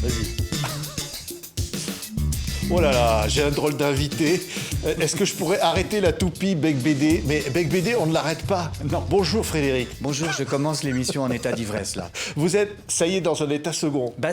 Vas-y. Oh là là, j'ai un drôle d'invité. Est-ce que je pourrais arrêter la toupie Bec BD? Mais Bec BD, on ne l'arrête pas. Non, bonjour Frédéric. Bonjour, je commence l'émission en état d'ivresse là. Vous êtes, ça y est, dans un état second. Bah,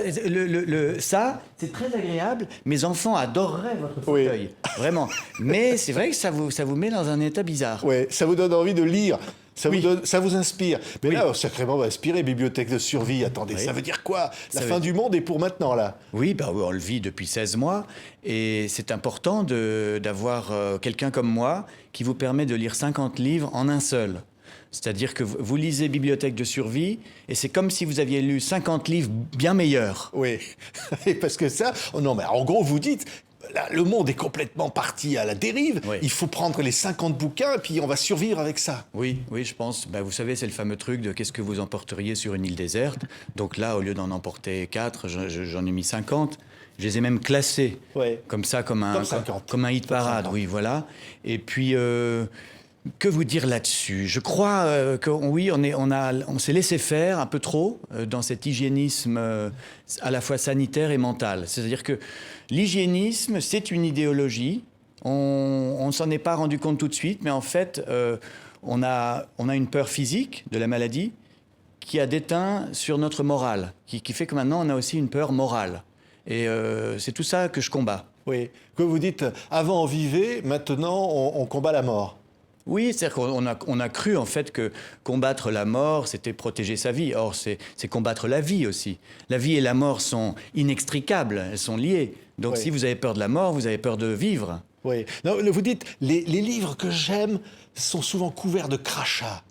ça, c'est très agréable. Mes enfants adoreraient votre Oui. fauteuil, vraiment. Mais c'est vrai que ça vous met dans un état bizarre. Ouais, ça vous donne envie de lire. Oui. Ça vous inspire. Mais Oui. là, sacrément inspiré, bibliothèque de survie. Attendez, Oui. ça veut dire quoi? La Ça fin veut- du monde est pour maintenant, là. Oui, bah, oui, on le vit depuis 16 mois. Et c'est important d'avoir quelqu'un comme moi qui vous permet de lire 50 livres en un seul. C'est-à-dire que vous lisez Bibliothèque de survie et c'est comme si vous aviez lu 50 livres bien meilleurs. Oui. Et parce que ça... oh non, mais en gros, vous dites... Là, le monde est complètement parti à la dérive. Oui. Il faut prendre les 50 bouquins et puis on va survivre avec ça. Oui, je pense. Bah, vous savez, c'est le fameux truc de qu'est-ce que vous emporteriez sur une île déserte. Donc là, au lieu d'en emporter 4, j'en ai mis 50. Je les ai même classés. Ouais. Comme ça, comme un 50. comme un hit parade. 50. Oui, voilà. Et puis, que vous dire là-dessus? Je crois que oui, on s'est laissé faire un peu trop dans cet hygiénisme à la fois sanitaire et mental. C'est-à-dire que l'hygiénisme, c'est une idéologie. On ne s'en est pas rendu compte tout de suite, mais en fait, on a une peur physique de la maladie qui a déteint sur notre morale, qui fait que maintenant, on a aussi une peur morale. Et c'est tout ça que je combats. Oui. Que vous dites, avant on vivait, maintenant on combat la mort. Oui, c'est-à-dire qu'on a cru en fait que combattre la mort, c'était protéger sa vie. Or, c'est combattre la vie aussi. La vie et la mort sont inextricables, elles sont liées. Donc, Oui. si vous avez peur de la mort, vous avez peur de vivre. Oui. Non, vous dites, les livres que j'aime sont souvent couverts de crachats.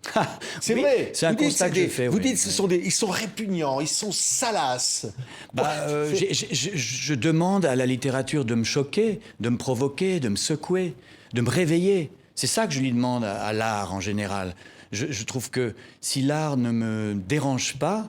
C'est Oui, vrai. c'est un Vous dites, constat que des- je fais, Vous oui, dites, oui. ils sont répugnants, ils sont salaces. Je demande à la littérature de me choquer, de me provoquer, de me secouer, de me réveiller. C'est ça que je lui demande à l'art en général. Je trouve que si l'art ne me dérange pas,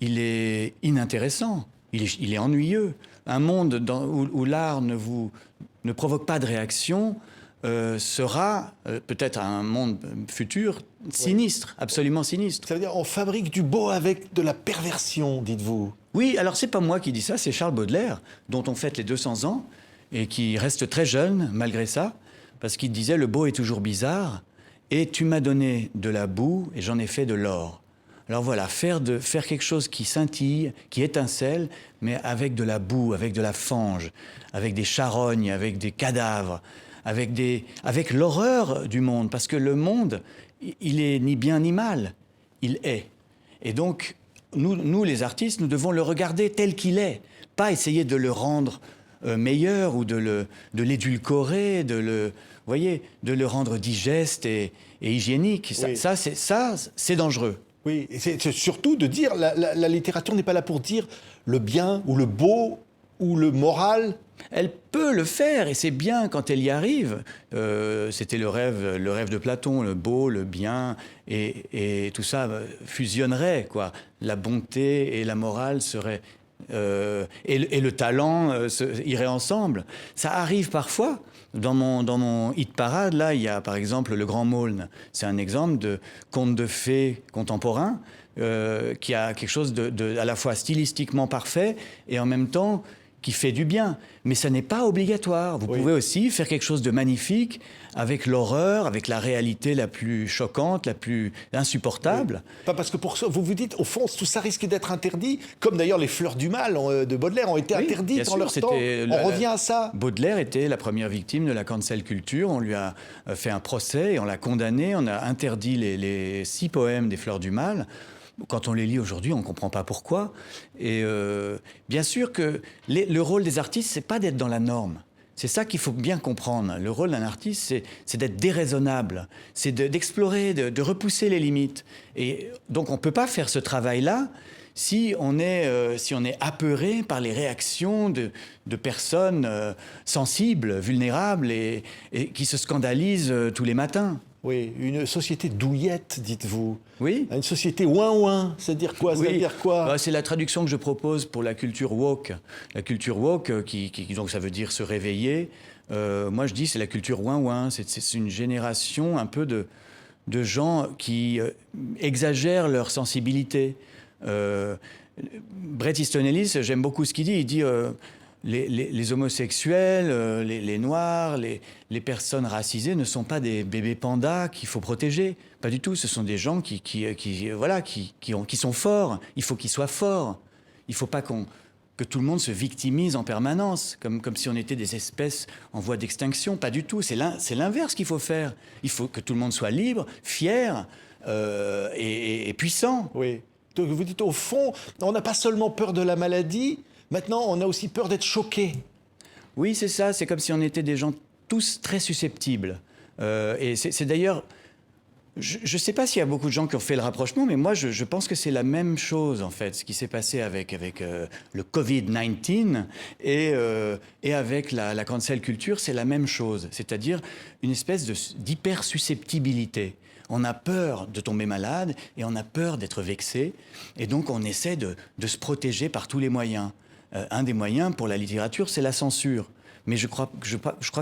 il est inintéressant, il est ennuyeux. Un monde où l'art ne provoque pas de réaction sera peut-être un monde futur sinistre, absolument sinistre. Ça veut dire on fabrique du beau avec de la perversion, dites-vous. Oui, alors c'est pas moi qui dis ça, c'est Charles Baudelaire, dont on fête les 200 ans, et qui reste très jeune malgré ça, parce qu'il disait « Le beau est toujours bizarre, et tu m'as donné de la boue, et j'en ai fait de l'or ». Alors voilà, faire quelque chose qui scintille, qui étincelle, mais avec de la boue, avec de la fange, avec des charognes, avec des cadavres, avec l'horreur du monde, parce que le monde, il est ni bien ni mal, il est. Et donc, nous, les artistes, nous devons le regarder tel qu'il est, pas essayer de le rendre meilleur ou de l'édulcorer, de le rendre digeste et hygiénique. Oui. Ça, c'est dangereux. Oui, et c'est surtout de dire, la littérature n'est pas là pour dire le bien ou le beau ou le moral. Elle peut le faire, et c'est bien quand elle y arrive. C'était le rêve de Platon, le beau, le bien, et tout ça fusionnerait, quoi. La bonté et la morale seraient... et le talent iraient ensemble. Ça arrive parfois. Dans mon hit parade, là, il y a par exemple Le Grand Maulne. C'est un exemple de conte de fées contemporain qui a quelque chose à la fois stylistiquement parfait et en même temps qui fait du bien. Mais ça n'est pas obligatoire. Vous pouvez aussi faire quelque chose de magnifique avec l'horreur, avec la réalité la plus choquante, la plus insupportable. Oui. Pas parce que pour ça, vous vous dites, au fond, tout ça risque d'être interdit, comme d'ailleurs les fleurs du mal de Baudelaire ont été Oui, interdites bien en sûr, leur temps. c'était On revient à ça. Baudelaire était la première victime de la cancel culture. On lui a fait un procès et on l'a condamné. On a interdit les 6 poèmes des fleurs du mal. Quand on les lit aujourd'hui, on ne comprend pas pourquoi. Et bien sûr que le rôle des artistes, c'est pas d'être dans la norme. C'est ça qu'il faut bien comprendre. Le rôle d'un artiste, c'est d'être déraisonnable, c'est d'explorer, de repousser les limites. Et donc, on ne peut pas faire ce travail-là si on est apeuré par les réactions de personnes sensibles, vulnérables et qui se scandalisent tous les matins. Oui, une société douillette, dites-vous. Oui. Une société ouin-ouin, c'est-à-dire quoi? Ça veut dire quoi? Bah, c'est la traduction que je propose pour la culture woke. La culture woke, donc ça veut dire se réveiller. Moi, je dis c'est la culture ouin-ouin. C'est une génération un peu de gens qui exagèrent leur sensibilité. Bret Easton Ellis, j'aime beaucoup ce qu'il dit. Il dit les homosexuels, les noirs, les personnes racisées ne sont pas des bébés pandas qu'il faut protéger. Pas du tout. Ce sont des gens qui sont forts. Il faut qu'ils soient forts. Il ne faut pas que tout le monde se victimise en permanence, comme si on était des espèces en voie d'extinction. Pas du tout. C'est l'inverse qu'il faut faire. Il faut que tout le monde soit libre, fier et puissant. Oui. Donc vous dites, au fond, on n'a pas seulement peur de la maladie, maintenant on a aussi peur d'être choqué. Oui, c'est ça. C'est comme si on était des gens tous très susceptibles. Et c'est d'ailleurs... Je ne sais pas s'il y a beaucoup de gens qui ont fait le rapprochement, mais moi, je pense que c'est la même chose, en fait, ce qui s'est passé avec le Covid-19 et avec la cancel culture, c'est la même chose. C'est-à-dire une espèce d'hyper-susceptibilité. On a peur de tomber malade et on a peur d'être vexé. Et donc, on essaie de se protéger par tous les moyens. Un des moyens pour la littérature, c'est la censure. Mais je crois que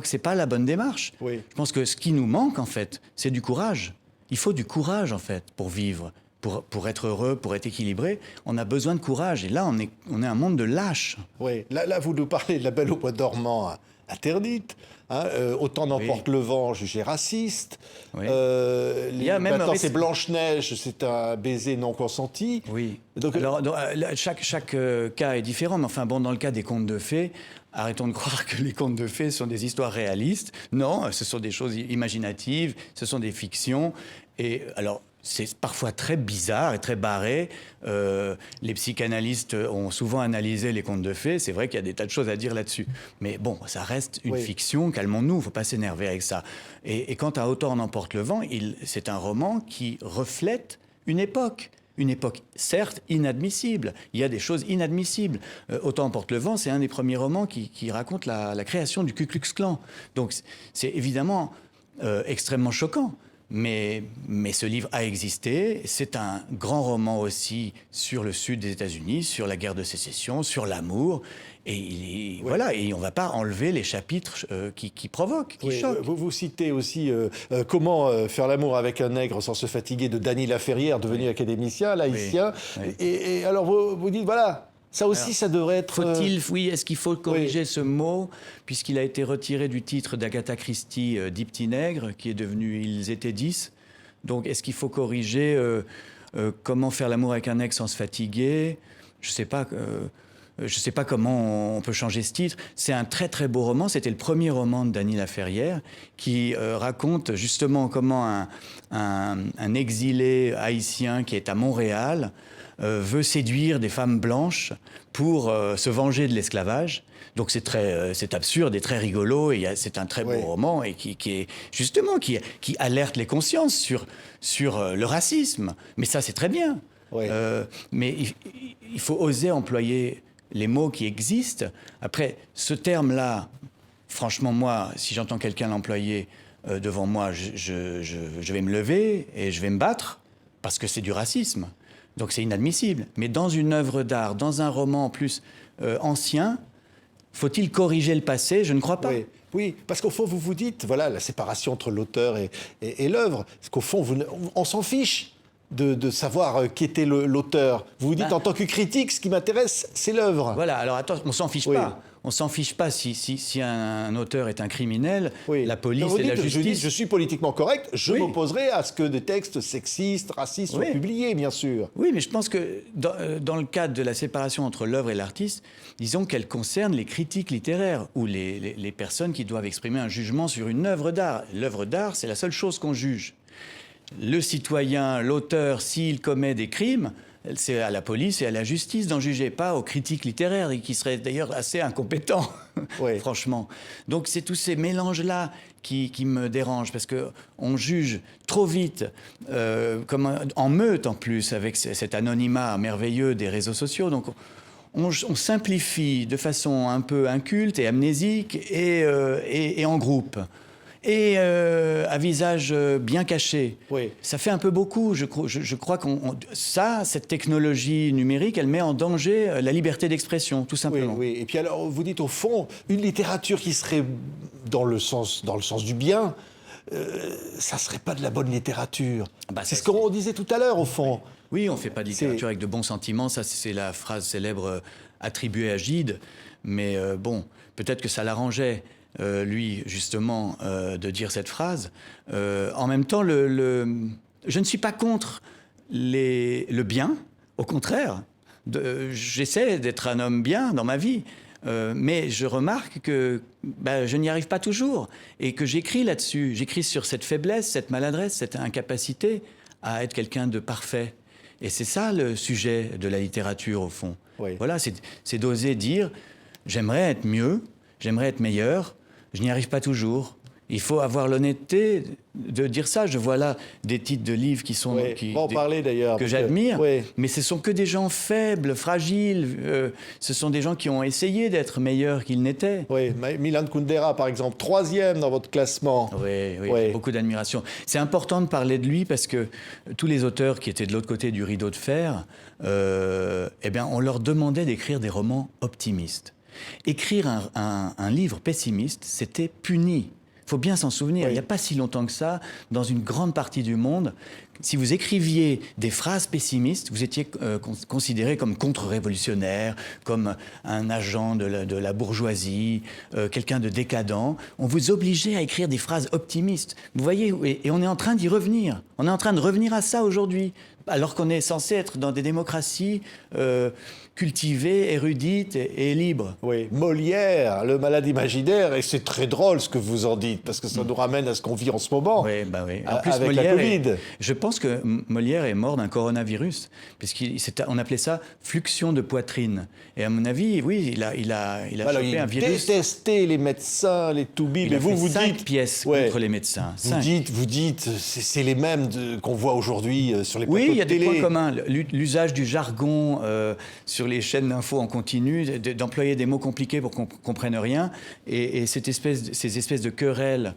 ce n'est pas la bonne démarche. Oui. Je pense que ce qui nous manque, en fait, c'est du courage. Il faut du courage, en fait, pour vivre, pour être heureux, pour être équilibré. On a besoin de courage. Et là, on est un monde de lâches. Oui, là vous nous parlez de La Belle au bois dormant interdite. Hein, Autant n'emporte le vent, jugé raciste. Oui. Maintenant, c'est Blanche-Neige, c'est un baiser non consenti. Oui. Donc, chaque cas est différent. Mais enfin, bon, dans le cas des contes de fées, arrêtons de croire que les contes de fées sont des histoires réalistes. Non, ce sont des choses imaginatives, ce sont des fictions. Et alors, c'est parfois très bizarre et très barré. Les psychanalystes ont souvent analysé les contes de fées. C'est vrai qu'il y a des tas de choses à dire là-dessus. Mais bon, ça reste une fiction. Calmons-nous, il ne faut pas s'énerver avec ça. Et quant à Autant en emporte le vent, c'est un roman qui reflète une époque. Une époque, certes, inadmissible. Il y a des choses inadmissibles. Autant emporte le vent, c'est un des premiers romans qui raconte la création du Ku Klux Klan. Donc, c'est évidemment extrêmement choquant. Mais ce livre a existé. C'est un grand roman aussi sur le sud des États-Unis, sur la guerre de sécession, sur l'amour. Et voilà, et on ne va pas enlever les chapitres qui provoquent, qui choquent. Vous citez aussi Comment faire l'amour avec un nègre sans se fatiguer de Dany Laferrière, devenu académicien, laïcien. Oui. Et alors vous dites, voilà, ça aussi, ça devrait être... Est-ce qu'il faut corriger ce mot, puisqu'il a été retiré du titre d'Agatha Christie, 10 petits nègres, qui est devenu Ils étaient 10. Donc, est-ce qu'il faut corriger Comment faire l'amour avec un nègre sans se fatiguer? Je ne sais pas... Je ne sais pas comment on peut changer ce titre. C'est un très très beau roman. C'était le premier roman de Dany Laferrière qui raconte justement comment un exilé haïtien qui est à Montréal veut séduire des femmes blanches pour se venger de l'esclavage. Donc c'est absurde et très rigolo. Et c'est un très beau roman et qui alerte les consciences sur le racisme. Mais ça, c'est très bien. Mais il faut oser employer les mots qui existent. Après, ce terme-là, franchement, moi, si j'entends quelqu'un l'employer devant moi, je vais me lever et je vais me battre parce que c'est du racisme. Donc c'est inadmissible. Mais dans une œuvre d'art, dans un roman en plus ancien, faut-il corriger le passé? Je ne crois pas. Oui, parce qu'au fond, vous vous dites, voilà, la séparation entre l'auteur et l'œuvre, parce qu'au fond, on s'en fiche de savoir qui était l'auteur. Vous vous dites, en tant que critique, ce qui m'intéresse, c'est l'œuvre. Voilà, alors attends, on s'en fiche pas. On s'en fiche pas si un auteur est un criminel, la police et la justice... Je suis politiquement correct, je m'opposerai à ce que des textes sexistes, racistes soient publiés, bien sûr. Oui, mais je pense que dans le cadre de la séparation entre l'œuvre et l'artiste, disons qu'elle concerne les critiques littéraires ou les personnes qui doivent exprimer un jugement sur une œuvre d'art. L'œuvre d'art, c'est la seule chose qu'on juge. Le citoyen, l'auteur, s'il commet des crimes, c'est à la police et à la justice d'en juger, pas aux critiques littéraires, et qui seraient d'ailleurs assez incompétents, franchement. Donc c'est tous ces mélanges-là qui me dérangent, parce qu'on juge trop vite, comme en meute en plus, avec cet anonymat merveilleux des réseaux sociaux. Donc on simplifie de façon un peu inculte et amnésique et en groupe. Et à visage bien caché. Ça fait un peu beaucoup. Je crois cette technologie numérique, elle met en danger la liberté d'expression, tout simplement. Et puis alors, vous dites au fond, une littérature qui serait dans le sens du bien, ça serait pas de la bonne littérature. C'est ce c'est... qu'on disait tout à l'heure, au fond. Oui, on ne fait pas de littérature avec de bons sentiments. Ça, c'est la phrase célèbre attribuée à Gide. Mais bon, peut-être que ça l'arrangeait, lui, justement, de dire cette phrase. En même temps, je ne suis pas contre le bien. Au contraire, j'essaie d'être un homme bien dans ma vie. Mais je remarque que je n'y arrive pas toujours. Et que j'écris là-dessus. J'écris sur cette faiblesse, cette maladresse, cette incapacité à être quelqu'un de parfait. Et c'est ça le sujet de la littérature, au fond. Oui. Voilà, c'est d'oser dire « j'aimerais être mieux, j'aimerais être meilleur, je n'y arrive pas toujours ». Il faut avoir l'honnêteté de dire ça. Je vois là des titres de livres qui sont on va en parler d'ailleurs, que j'admire, mais ce sont que des gens faibles, fragiles. Ce sont des gens qui ont essayé d'être meilleurs qu'ils n'étaient. Oui, Milan Kundera, par exemple, 3e dans votre classement. Oui. Beaucoup d'admiration. C'est important de parler de lui parce que tous les auteurs qui étaient de l'autre côté du rideau de fer, on leur demandait d'écrire des romans optimistes. Écrire un livre pessimiste, c'était puni. Il faut bien s'en souvenir, il n'y a pas si longtemps que ça, dans une grande partie du monde, si vous écriviez des phrases pessimistes, vous étiez considéré comme contre-révolutionnaire, comme un agent de la bourgeoisie, quelqu'un de décadent. On vous obligeait à écrire des phrases optimistes. Vous voyez, et on est en train d'y revenir. On est en train de revenir à ça aujourd'hui, alors qu'on est censé être dans des démocraties cultivée, érudite et libre. Oui, Molière, le malade imaginaire, et c'est très drôle ce que vous en dites, parce que ça nous ramène à ce qu'on vit en ce moment, oui. En plus, avec Molière la Covid. Je pense que Molière est mort d'un coronavirus, puisqu'on appelait ça fluxion de poitrine. Et à mon avis, oui, il a chopé un virus. Il détestait les médecins, les toubibs, mais vous dites... 5 pièces contre les médecins. Vous dites, c'est les mêmes qu'on voit aujourd'hui sur les plateaux de télé. Oui, il y a des points communs. L'usage du jargon sur les chaînes d'infos en continu, d'employer des mots compliqués pour qu'on ne comprenne rien, et ces espèces de querelles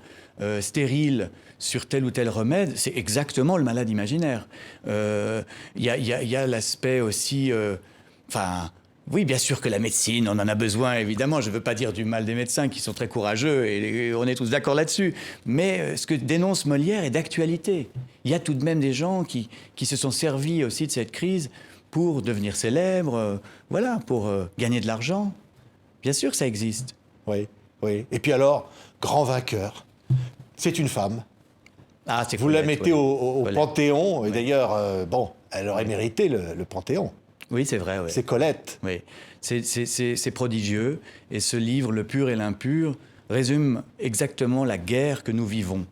stériles sur tel ou tel remède, c'est exactement le malade imaginaire. Il y a l'aspect aussi... oui, bien sûr que la médecine, on en a besoin, évidemment. Je ne veux pas dire du mal des médecins qui sont très courageux, et on est tous d'accord là-dessus. Mais ce que dénonce Molière est d'actualité. Il y a tout de même des gens qui se sont servis aussi de cette crise pour devenir célèbres, pour gagner de l'argent. Bien sûr que ça existe. Oui. Et puis alors, grand vainqueur, c'est une femme. Ah, c'est Vous Colette, la mettez au Panthéon, et d'ailleurs, elle aurait mérité le Panthéon. Oui, c'est vrai. C'est Colette. Oui, c'est prodigieux. Et ce livre, Le pur et l'impur, résume exactement la guerre que nous vivons.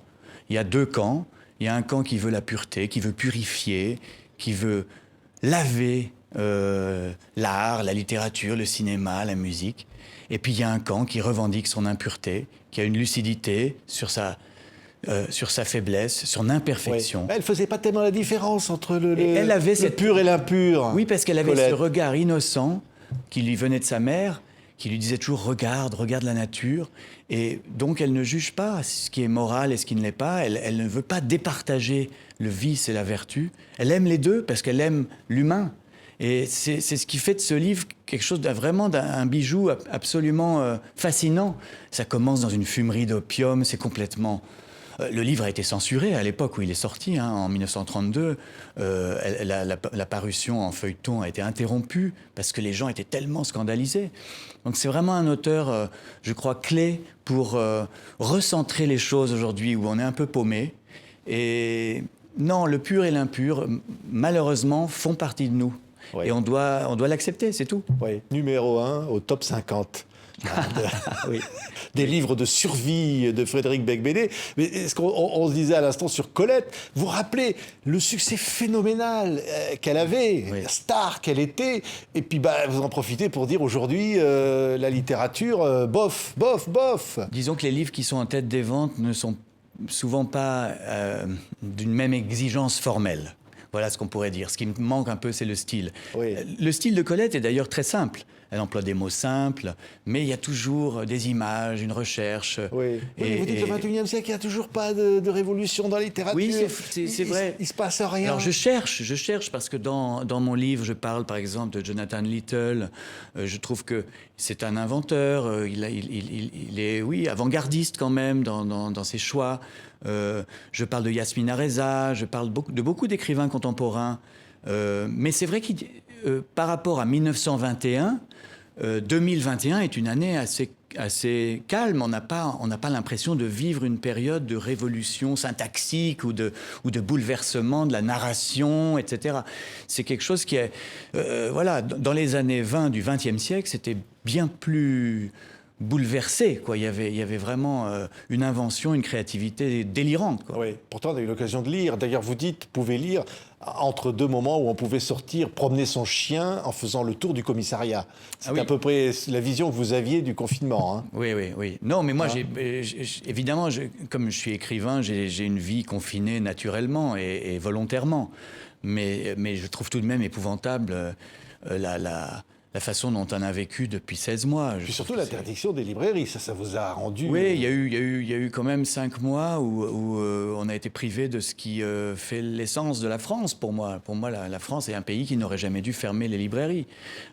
Il y a deux camps. Il y a un camp qui veut la pureté, qui veut purifier, qui veut laver l'art, la littérature, le cinéma, la musique. Et puis il y a un camp qui revendique son impureté, qui a une lucidité sur sa faiblesse, son imperfection. Elle ne faisait pas tellement la différence entre le pur et l'impur. Oui, parce qu'elle avait Colette. ce regard innocent qui lui venait de sa mère, qui lui disait toujours « regarde la nature ». Et donc elle ne juge pas ce qui est moral et ce qui ne l'est pas. Elle ne veut pas départager le vice et la vertu. Elle aime les deux parce qu'elle aime l'humain. Et c'est ce qui fait de ce livre quelque chose vraiment d'un bijou absolument fascinant. Ça commence dans une fumerie d'opium, c'est complètement... Le livre a été censuré à l'époque où il est sorti, en 1932. La parution en feuilleton a été interrompue parce que les gens étaient tellement scandalisés. Donc c'est vraiment un auteur, je crois, clé pour recentrer les choses aujourd'hui où on est un peu paumé. Et non, le pur et l'impur, malheureusement, font partie de nous. Oui. Et on doit l'accepter, c'est tout. Oui, numéro 1 au top 50. Des livres de survie de Frédéric Beigbeder. Mais est-ce qu'on se disait à l'instant sur Colette, vous vous rappelez le succès phénoménal qu'elle avait, la star qu'elle était, et puis vous en profitez pour dire aujourd'hui la littérature, bof. Disons que les livres qui sont en tête des ventes ne sont souvent pas d'une même exigence formelle. Voilà ce qu'on pourrait dire. Ce qui me manque un peu, c'est le style. Oui. Le style de Colette est d'ailleurs très simple. Elle emploie des mots simples, mais il y a toujours des images, une recherche. Oui. Vous dites que le XXIe siècle, il n'y a toujours pas de révolution dans la littérature. Oui, c'est vrai. Il ne se passe rien. Alors je cherche parce que dans mon livre, je parle par exemple de Jonathan Little. Je trouve que c'est un inventeur. Il est, avant-gardiste quand même dans ses choix. Je parle de Yasmina Reza, je parle de beaucoup d'écrivains contemporains. Mais c'est vrai que par rapport à 1921, 2021 est une année assez calme. On n'a pas l'impression de vivre une période de révolution syntaxique ou de bouleversement de la narration, etc. C'est quelque chose qui est... voilà, dans les années 20 du XXe siècle, c'était bien plus bouleversé, quoi. Il y avait vraiment une invention, une créativité délirante, quoi. Oui, pourtant on a eu l'occasion de lire. D'ailleurs, vous pouvez lire entre deux moments où on pouvait sortir, promener son chien en faisant le tour du commissariat. C'est à peu près la vision que vous aviez du confinement. Hein. Oui. Non, mais moi, évidemment, comme je suis écrivain, j'ai une vie confinée naturellement et volontairement. Mais je trouve tout de même épouvantable la façon dont on a vécu depuis 16 mois. Puis surtout l'interdiction des librairies, ça vous a rendu... Oui, il y a eu quand même 5 mois où on a été privé de ce qui fait l'essence de la France, pour moi. Pour moi, la France est un pays qui n'aurait jamais dû fermer les librairies.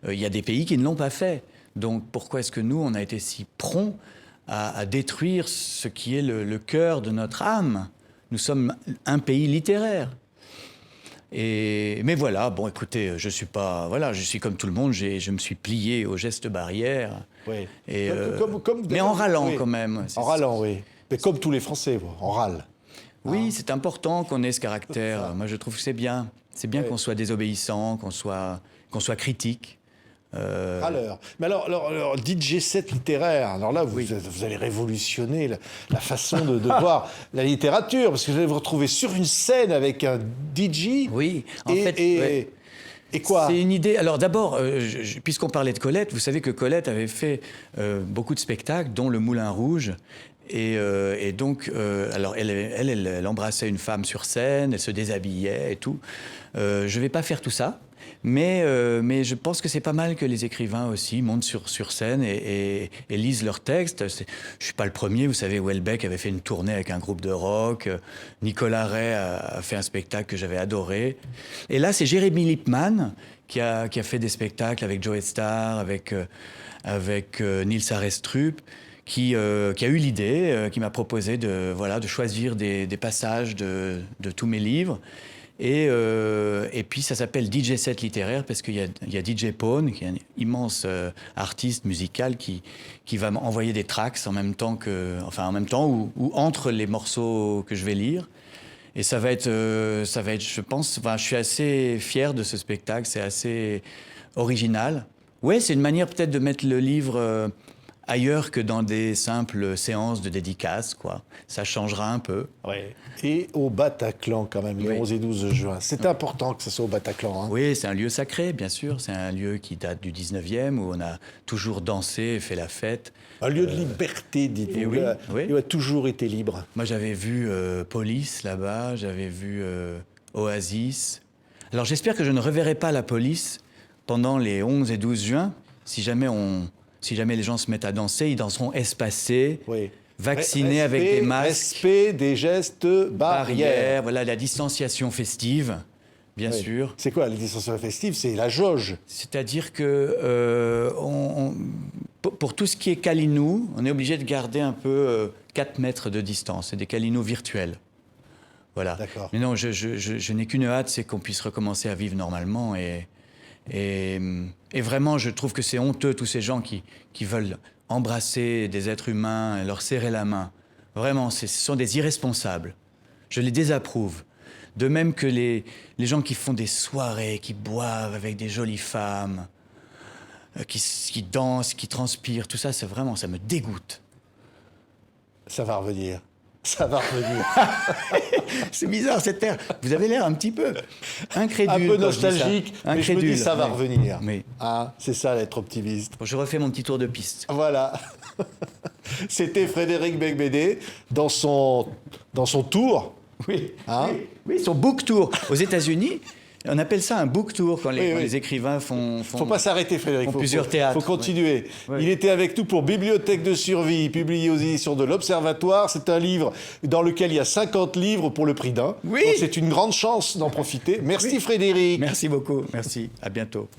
Il y a des pays qui ne l'ont pas fait. Donc pourquoi est-ce que nous, on a été si prompts à détruire ce qui est le cœur de notre âme? Nous sommes un pays littéraire. Mais voilà, bon, écoutez, je suis comme tout le monde, je me suis plié aux gestes barrières. Oui. Mais en râlant, quand même. En râlant, oui. Mais comme tous les Français, on râle. Oui, c'est important qu'on ait ce caractère. Moi, je trouve que c'est bien. C'est bien qu'on soit désobéissant, qu'on soit critique. Alors, mais alors DJ set littéraire, alors là, vous allez révolutionner la façon de voir la littérature, parce que vous allez vous retrouver sur une scène avec un DJ. Oui, en fait... Et quoi? C'est une idée. Alors d'abord, puisqu'on parlait de Colette, vous savez que Colette avait fait beaucoup de spectacles, dont Le Moulin Rouge. Et donc, alors elle embrassait une femme sur scène, elle se déshabillait et tout. Je ne vais pas faire tout ça. Mais je pense que c'est pas mal que les écrivains aussi montent sur scène et lisent leurs textes. Je ne suis pas le premier, vous savez, Houellebecq avait fait une tournée avec un groupe de rock, Nicolas Ray a fait un spectacle que j'avais adoré. Et là, c'est Jérémy Lippmann qui a fait des spectacles avec Joe Star, avec Nils Arestrup, qui a eu l'idée, qui m'a proposé de choisir des passages de tous mes livres. Et puis ça s'appelle DJ set littéraire parce qu'il y a DJ Pone, qui est un immense artiste musical qui va m'envoyer des tracks en même temps ou entre les morceaux que je vais lire. Et ça va être, je pense, je suis assez fier de ce spectacle, c'est assez original. Ouais, c'est une manière peut-être de mettre le livre ailleurs que dans des simples séances de dédicaces, quoi. Ça changera un peu. Ouais. Et au Bataclan, quand même, les 11 et 12 juin. C'est important que ce soit au Bataclan. Hein. Oui, c'est un lieu sacré, bien sûr. C'est un lieu qui date du 19e, où on a toujours dansé et fait la fête. Un lieu de liberté, dites-vous. Il a toujours été libre. Moi, j'avais vu Police, là-bas. J'avais vu Oasis. Alors, j'espère que je ne reverrai pas la Police pendant les 11 et 12 juin. Si jamais les gens se mettent à danser, ils danseront espacés, vaccinés avec des masques. Respect des gestes barrières. Voilà, la distanciation festive, bien sûr. C'est quoi la distanciation festive? C'est la jauge. C'est-à-dire que pour tout ce qui est câlinou, on est obligé de garder un peu 4 mètres de distance. C'est des câlinous virtuels. Voilà. D'accord. Mais non, je n'ai qu'une hâte, c'est qu'on puisse recommencer à vivre normalement et vraiment, je trouve que c'est honteux, tous ces gens qui veulent embrasser des êtres humains et leur serrer la main. Vraiment, ce sont des irresponsables. Je les désapprouve. De même que les gens qui font des soirées, qui boivent avec des jolies femmes, qui dansent, qui transpirent, tout ça, ça me dégoûte. Ça va revenir. Ça va revenir. C'est bizarre cette terre. Vous avez l'air un petit peu incrédule. Un peu nostalgique, mais je me dis ça va revenir. Oui. Ah, c'est ça d'être optimiste. Bon, je refais mon petit tour de piste. Voilà. C'était Frédéric Beigbeder dans son tour. Oui. Hein? Oui, son book tour. Aux États-Unis, on appelle ça un book tour quand les écrivains font faut pas s'arrêter, Frédéric. Font plusieurs théâtres. Faut continuer. Oui. Il était avec nous pour Bibliothèque de survie, publié aux éditions de l'Observatoire. C'est un livre dans lequel il y a 50 livres pour le prix d'un. Oui. Donc c'est une grande chance d'en profiter. Merci, Frédéric. Merci beaucoup. Merci. À bientôt.